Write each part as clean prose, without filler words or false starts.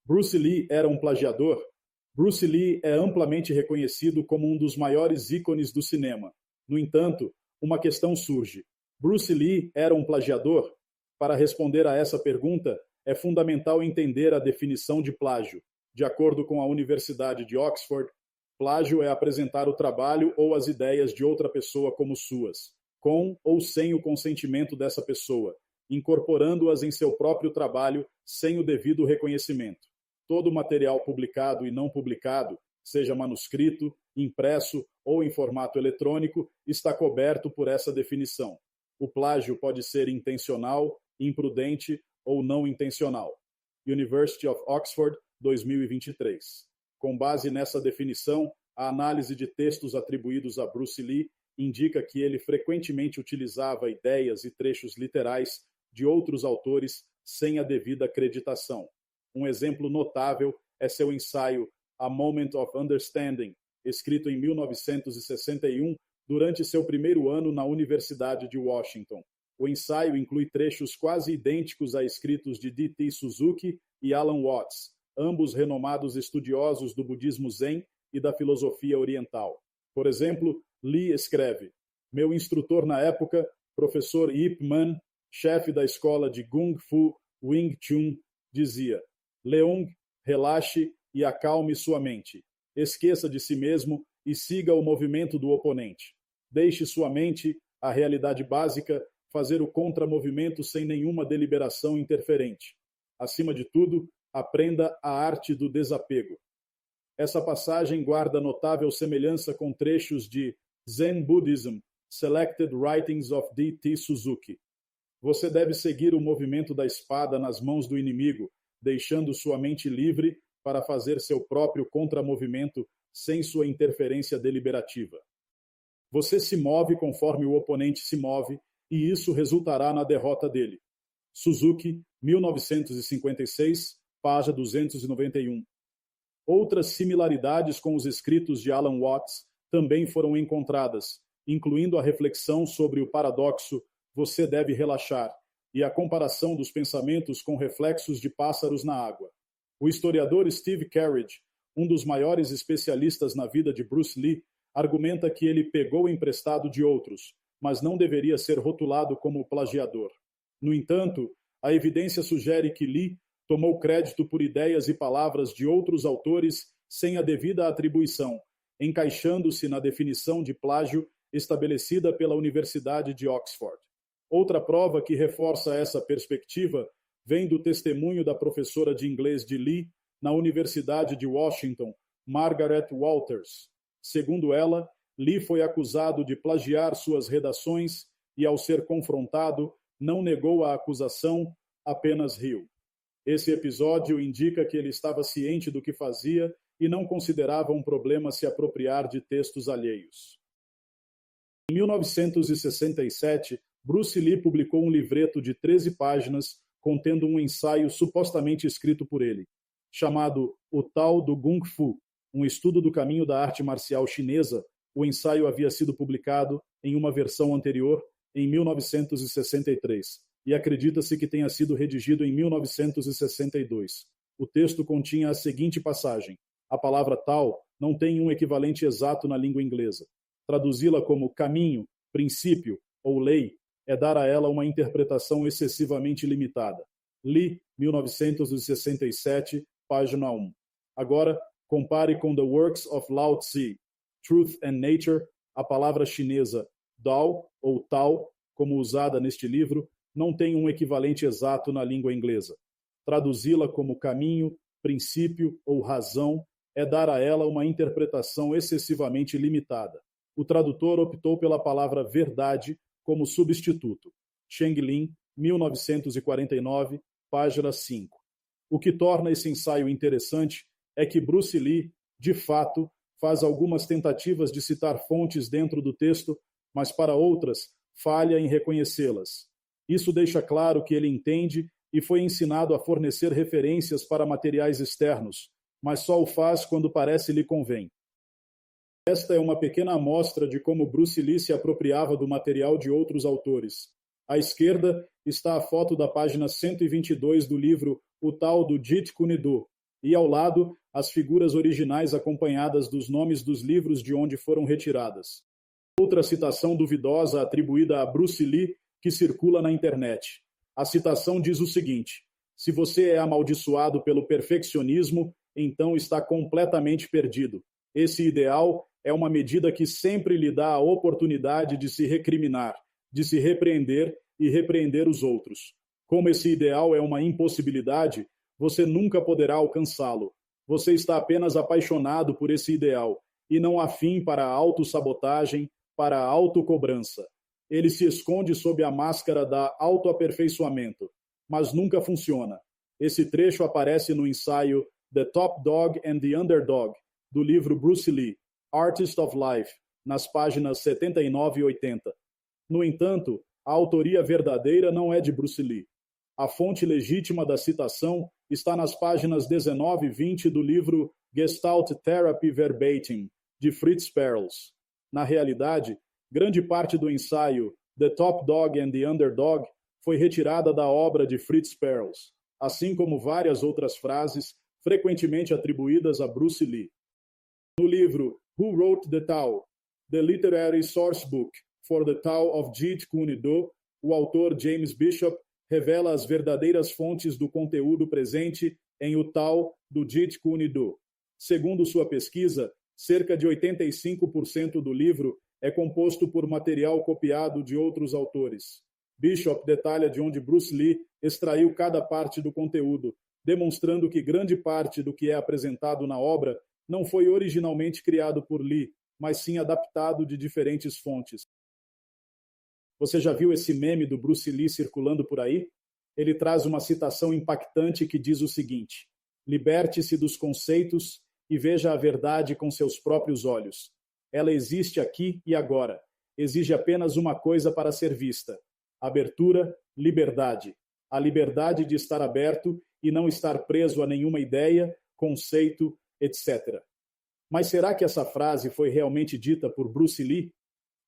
Bruce Lee era um plagiador? Bruce Lee é amplamente reconhecido como um dos maiores ícones do cinema. No entanto, uma questão surge. Bruce Lee era um plagiador? Para responder a essa pergunta, é fundamental entender a definição de plágio. De acordo com a Universidade de Oxford, plágio é apresentar o trabalho ou as ideias de outra pessoa como suas, com ou sem o consentimento dessa pessoa, incorporando-as em seu próprio trabalho sem o devido reconhecimento. Todo material publicado e não publicado, seja manuscrito, impresso ou em formato eletrônico, está coberto por essa definição. O plágio pode ser intencional, imprudente ou não intencional. University of Oxford, 2023. Com base nessa definição, a análise de textos atribuídos a Bruce Lee indica que ele frequentemente utilizava ideias e trechos literais de outros autores sem a devida acreditação. Um exemplo notável é seu ensaio A Moment of Understanding, escrito em 1961, durante seu primeiro ano na Universidade de Washington. O ensaio inclui trechos quase idênticos a escritos de D.T. Suzuki e Alan Watts, ambos renomados estudiosos do budismo Zen e da filosofia oriental. Por exemplo, Lee escreve: "Meu instrutor na época, professor Ip Man, chefe da escola de Kung Fu Wing Chun, dizia: Leung, relaxe e acalme sua mente. Esqueça de si mesmo e siga o movimento do oponente. Deixe sua mente, a realidade básica, fazer o contramovimento sem nenhuma deliberação interferente. Acima de tudo, aprenda a arte do desapego." Essa passagem guarda notável semelhança com trechos de Zen Buddhism, Selected Writings of D.T. Suzuki. Você deve seguir o movimento da espada nas mãos do inimigo, deixando sua mente livre para fazer seu próprio contramovimento sem sua interferência deliberativa. Você se move conforme o oponente se move, e isso resultará na derrota dele. Suzuki, 1956, página 291. Outras similaridades com os escritos de Alan Watts também foram encontradas, incluindo a reflexão sobre o paradoxo "você deve relaxar" e a comparação dos pensamentos com reflexos de pássaros na água. O historiador Steve Carriage, um dos maiores especialistas na vida de Bruce Lee, argumenta que ele pegou emprestado de outros, mas não deveria ser rotulado como plagiador. No entanto, a evidência sugere que Lee tomou crédito por ideias e palavras de outros autores sem a devida atribuição, encaixando-se na definição de plágio estabelecida pela Universidade de Oxford. Outra prova que reforça essa perspectiva vem do testemunho da professora de inglês de Lee na Universidade de Washington, Margaret Walters. Segundo ela, Lee foi acusado de plagiar suas redações e, ao ser confrontado, não negou a acusação, apenas riu. Esse episódio indica que ele estava ciente do que fazia e não considerava um problema se apropriar de textos alheios. Em 1967, Bruce Lee publicou um livreto de 13 páginas contendo um ensaio supostamente escrito por ele, chamado O Tao do Kung Fu, um estudo do caminho da arte marcial chinesa. O ensaio havia sido publicado em uma versão anterior, em 1963, e acredita-se que tenha sido redigido em 1962. O texto continha a seguinte passagem: a palavra Tao não tem um equivalente exato na língua inglesa. Traduzi-la como caminho, princípio ou lei é dar a ela uma interpretação excessivamente limitada. Lee, 1967, página 1. Agora, compare com The Works of Lao Tzu, Truth and Nature. A palavra chinesa Dao ou Tao, como usada neste livro, não tem um equivalente exato na língua inglesa. Traduzi-la como caminho, princípio ou razão é dar a ela uma interpretação excessivamente limitada. O tradutor optou pela palavra verdade como substituto. Cheng Lin, 1949, página 5. O que torna esse ensaio interessante é que Bruce Lee, de fato, faz algumas tentativas de citar fontes dentro do texto, mas para outras, falha em reconhecê-las. Isso deixa claro que ele entende e foi ensinado a fornecer referências para materiais externos, mas só o faz quando parece lhe convém. Esta é uma pequena amostra de como Bruce Lee se apropriava do material de outros autores. À esquerda está a foto da página 122 do livro O Tao do Jeet Kune Do, e ao lado as figuras originais acompanhadas dos nomes dos livros de onde foram retiradas. Outra citação duvidosa atribuída a Bruce Lee que circula na internet. A citação diz o seguinte: se você é amaldiçoado pelo perfeccionismo, então está completamente perdido. Esse ideal é uma medida que sempre lhe dá a oportunidade de se recriminar, de se repreender e repreender os outros. Como esse ideal é uma impossibilidade, você nunca poderá alcançá-lo. Você está apenas apaixonado por esse ideal e não afim para a autossabotagem, para a autocobrança. Ele se esconde sob a máscara da autoaperfeiçoamento, mas nunca funciona. Esse trecho aparece no ensaio The Top Dog and the Underdog, do livro Bruce Lee, Artist of Life, nas páginas 79 e 80. No entanto, a autoria verdadeira não é de Bruce Lee. A fonte legítima da citação está nas páginas 19 e 20 do livro Gestalt Therapy Verbatim, de Fritz Perls. Na realidade, grande parte do ensaio The Top Dog and the Underdog foi retirada da obra de Fritz Perls, assim como várias outras frases frequentemente atribuídas a Bruce Lee. No livro Who Wrote the Tao? The Literary Sourcebook for the Tao of Jeet Kune Do, o autor James Bishop revela as verdadeiras fontes do conteúdo presente em O Tao do Jeet Kune Do. Segundo sua pesquisa, cerca de 85% do livro é composto por material copiado de outros autores. Bishop detalha de onde Bruce Lee extraiu cada parte do conteúdo, demonstrando que grande parte do que é apresentado na obra não foi originalmente criado por Lee, mas sim adaptado de diferentes fontes. Você já viu esse meme do Bruce Lee circulando por aí? Ele traz uma citação impactante que diz o seguinte: liberte-se dos conceitos e veja a verdade com seus próprios olhos. Ela existe aqui e agora. Exige apenas uma coisa para ser vista: abertura, liberdade. A liberdade de estar aberto e não estar preso a nenhuma ideia, conceito, etc. Mas será que essa frase foi realmente dita por Bruce Lee?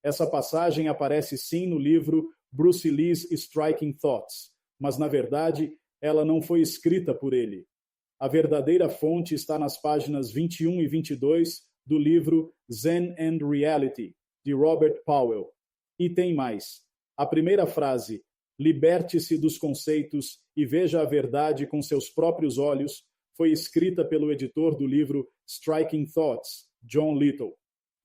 Essa passagem aparece sim no livro Bruce Lee's Striking Thoughts, mas na verdade ela não foi escrita por ele. A verdadeira fonte está nas páginas 21 e 22 do livro Zen and Reality, de Robert Powell. E tem mais. A primeira frase, liberte-se dos conceitos e veja a verdade com seus próprios olhos, foi escrita pelo editor do livro Striking Thoughts, John Little.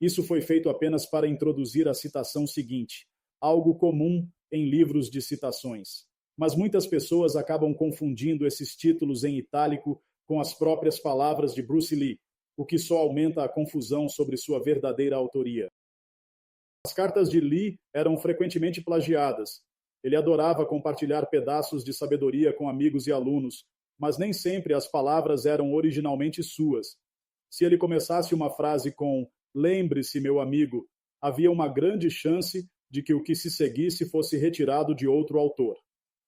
Isso foi feito apenas para introduzir a citação seguinte, algo comum em livros de citações. Mas muitas pessoas acabam confundindo esses títulos em itálico com as próprias palavras de Bruce Lee, o que só aumenta a confusão sobre sua verdadeira autoria. As cartas de Lee eram frequentemente plagiadas. Ele adorava compartilhar pedaços de sabedoria com amigos e alunos, mas nem sempre as palavras eram originalmente suas. Se ele começasse uma frase com "lembre-se, meu amigo", havia uma grande chance de que o que se seguisse fosse retirado de outro autor.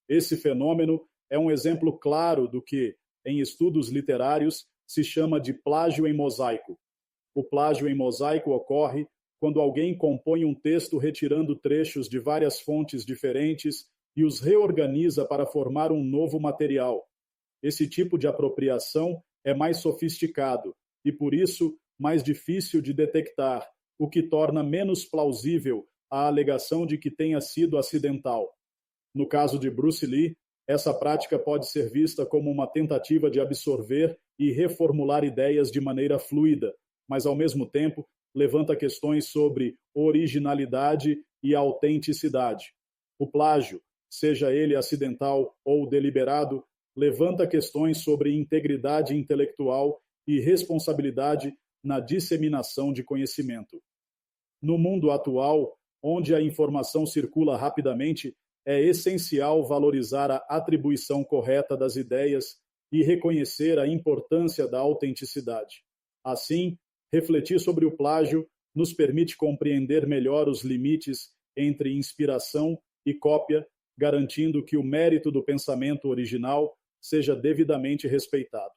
Esse fenômeno é um exemplo claro do que, em estudos literários, se chama de plágio em mosaico. O plágio em mosaico ocorre quando alguém compõe um texto retirando trechos de várias fontes diferentes e os reorganiza para formar um novo material. Esse tipo de apropriação é mais sofisticado e, por isso, mais difícil de detectar, o que torna menos plausível a alegação de que tenha sido acidental. No caso de Bruce Lee, essa prática pode ser vista como uma tentativa de absorver e reformular ideias de maneira fluida, mas, ao mesmo tempo, levanta questões sobre originalidade e autenticidade. O plágio, seja ele acidental ou deliberado, levanta questões sobre integridade intelectual e responsabilidade na disseminação de conhecimento. No mundo atual, onde a informação circula rapidamente, é essencial valorizar a atribuição correta das ideias e reconhecer a importância da autenticidade. Assim, refletir sobre o plágio nos permite compreender melhor os limites entre inspiração e cópia, garantindo que o mérito do pensamento original seja devidamente respeitado.